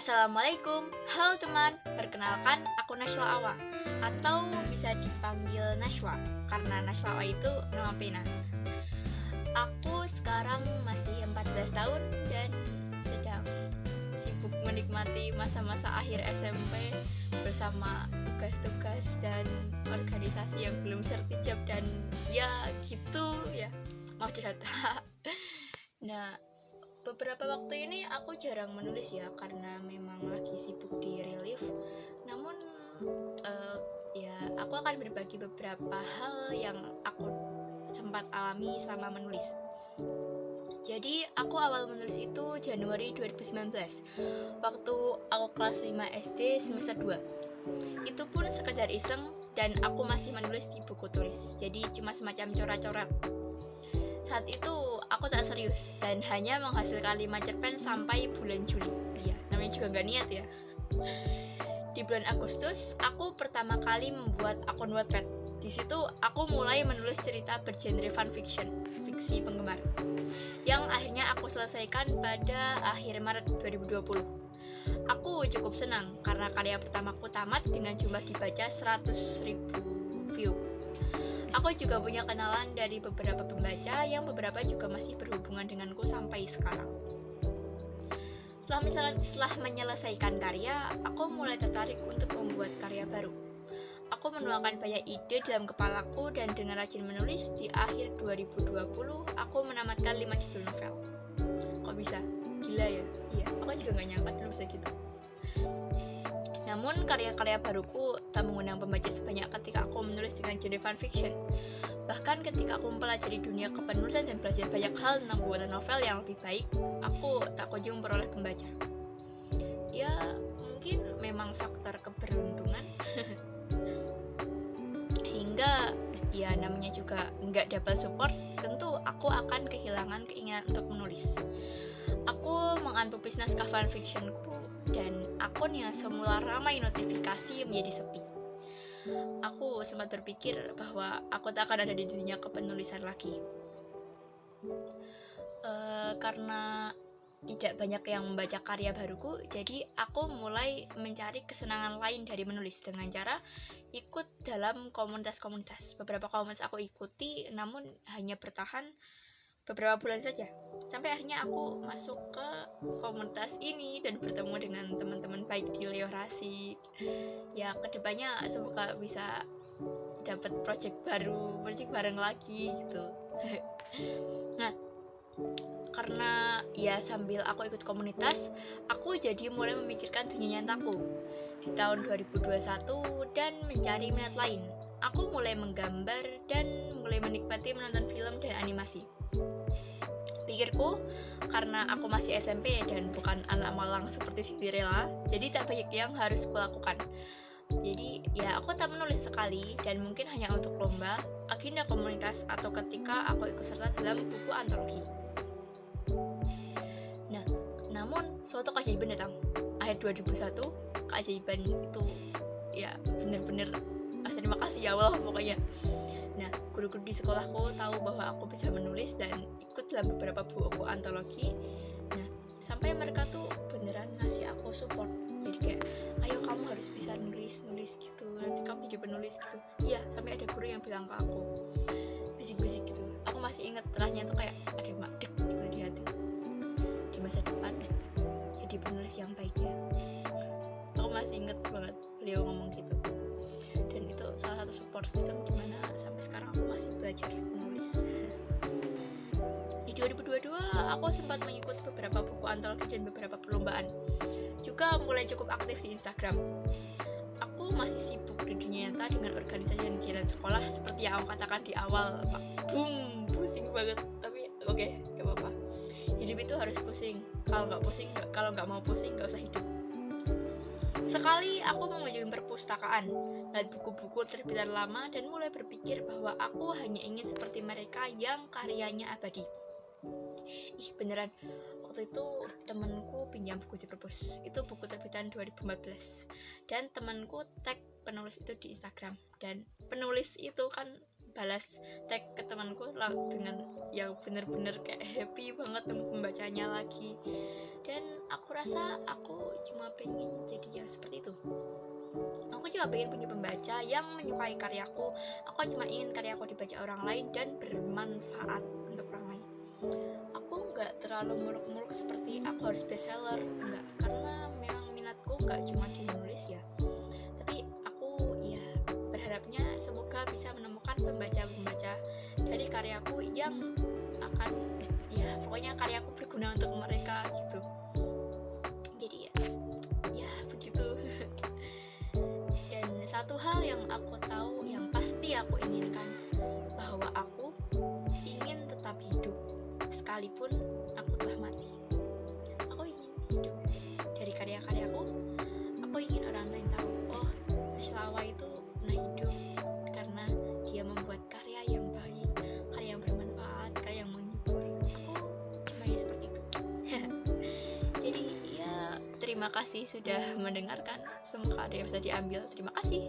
Assalamualaikum, halo teman, perkenalkan aku Najwa Awa atau bisa dipanggil Najwa karena Najwa Awa itu nama pena. Aku sekarang masih 14 tahun dan sedang sibuk menikmati masa-masa akhir SMP bersama tugas-tugas dan organisasi yang belum sertijab dan ya gitu ya, mau cerita. Nah, beberapa waktu ini aku jarang menulis ya karena memang lagi sibuk di relief. Namun ya aku akan berbagi beberapa hal yang aku sempat alami selama menulis. Jadi aku awal menulis itu Januari 2019 waktu aku kelas 5 SD semester 2. Itu pun sekedar iseng dan aku masih menulis di buku tulis. Jadi cuma semacam coret-coret. Saat itu aku tak serius dan hanya menghasilkan 5 cerpen sampai bulan Juli. Ya, namanya juga gak niat ya. Di bulan Agustus, aku pertama kali membuat akun Wattpad. Di situ aku mulai menulis cerita bergenre fanfiction, fiksi penggemar, yang akhirnya aku selesaikan pada akhir Maret 2020. Aku cukup senang karena karya pertamaku tamat dengan jumlah dibaca 100.000 view. Aku juga punya kenalan dari beberapa pembaca yang beberapa juga masih berhubungan denganku sampai sekarang. Setelah menyelesaikan karya, aku mulai tertarik untuk membuat karya baru. Aku menuangkan banyak ide dalam kepalaku dan dengan rajin menulis, di akhir 2020 aku menamatkan 5 judul novel. Kok bisa? Gila ya? Iya, aku juga gak nyangka dulu bisa gitu. Namun karya-karya baruku tak mengundang pembaca sebanyak ketika aku menulis dengan genre fanfiction. Bahkan ketika aku mempelajari dunia kepenulisan dan belajar banyak hal tentang pembuatan novel yang lebih baik, aku tak kunjung memperoleh pembaca. Ya, mungkin memang faktor keberuntungan. Hingga ya namanya juga nggak dapat support, tentu aku akan kehilangan keinginan untuk menulis. Aku mengunpublish naskah fanfictionku dan akun yang semula ramai notifikasi menjadi sepi. Aku sempat berpikir bahwa aku tak akan ada di dunia kepenulisan lagi. Karena tidak banyak yang membaca karya baruku, jadi aku mulai mencari kesenangan lain dari menulis dengan cara ikut dalam komunitas-komunitas. Beberapa komunitas aku ikuti, namun hanya bertahan beberapa bulan saja. Sampai akhirnya aku masuk ke komunitas ini dan bertemu dengan teman-teman baik di Leorasi. Ya, kedepannya semoga bisa dapat project bareng lagi gitu. Nah, karena ya sambil aku ikut komunitas, aku jadi mulai memikirkan dunia nyataku di tahun 2021 dan mencari minat lain. Aku mulai menggambar dan mulai menikmati menonton film dan animasi. Pikirku, karena aku masih SMP dan bukan anak malang seperti Cinderella, jadi tak banyak yang harus kulakukan. Jadi ya aku tak menulis sekali dan mungkin hanya untuk lomba, agenda komunitas atau ketika aku ikut serta dalam buku antologi. Nah, namun suatu keajaiban datang. Akhir 2001, keajaiban itu ya bener-bener terima kasih ya Allah pokoknya. Nah, guru-guru di sekolahku tahu bahwa aku bisa menulis dan ikut dalam beberapa buku antologi. Nah, sampai mereka tuh beneran ngasih aku support. Jadi kayak, ayo kamu harus bisa nulis gitu, nanti kamu jadi penulis gitu. Iya, sampai ada guru yang bilang ke aku, bisik-bisik gitu. Aku masih inget rasanya tuh kayak ada madek gitu di hati. Di masa depan, jadi penulis yang baik ya. Aku masih inget banget beliau ngomong gitu. Dan itu salah satu support system dimana sampai sekarang aku masih belajar menulis. Di 2022 aku sempat mengikuti beberapa buku antologi dan beberapa perlombaan. Juga mulai cukup aktif di Instagram. Aku masih sibuk di dunia nyata dengan organisasi dan kegiatan sekolah seperti yang aku katakan di awal. Boom, pusing banget. Tapi oke, gak apa-apa. Hidup itu harus pusing. Kalau nggak mau pusing, nggak usah hidup. Sekali aku mengunjungi perpustakaan, lihat buku-buku terbitan lama dan mulai berpikir bahwa aku hanya ingin seperti mereka yang karyanya abadi. Beneran, waktu itu temanku pinjam buku di perpus. Itu buku terbitan 2014. Dan temanku tag penulis itu di Instagram. Dan penulis itu kan balas tag ke temanku dengan yang bener-bener kayak happy banget membacanya lagi. Dan aku rasa aku cuma pengen jadi yang seperti itu. Aku juga pengen punya pembaca yang menyukai karyaku. Aku cuma ingin karyaku dibaca orang lain dan bermanfaat untuk orang lain. Aku nggak terlalu muluk-muluk seperti aku harus bestseller, enggak, karena memang minatku nggak cuma di menulis ya. Tapi aku ya berharapnya semoga bisa menemukan pembaca-pembaca dari karyaku yang akan ya pokoknya karyaku berguna untuk mereka gitu. Jadi ya begitu. Dan satu hal yang aku tahu yang pasti aku inginkan, bahwa aku ingin tetap hidup sekalipun aku telah mati. Aku ingin hidup dari karya-karyaku. Aku ingin orang lain tahu, oh Mas Lawa itu pernah hidup karena dia membuat karya yang baik, karya yang bermanfaat, karya yang menghibur. Aku cuma ingin seperti itu. Jadi ya terima kasih sudah mendengarkan. Semoga ada yang bisa diambil. Terima kasih.